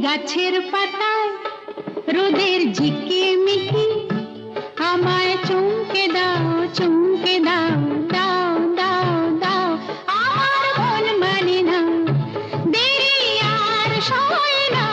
গাছের পাতায় রোদের ঝিকিমিকি আমায় চমকে দাও, চমকে দাও, দাও দাও দাও। আমার মন মানে না, দেরি আর সয় না,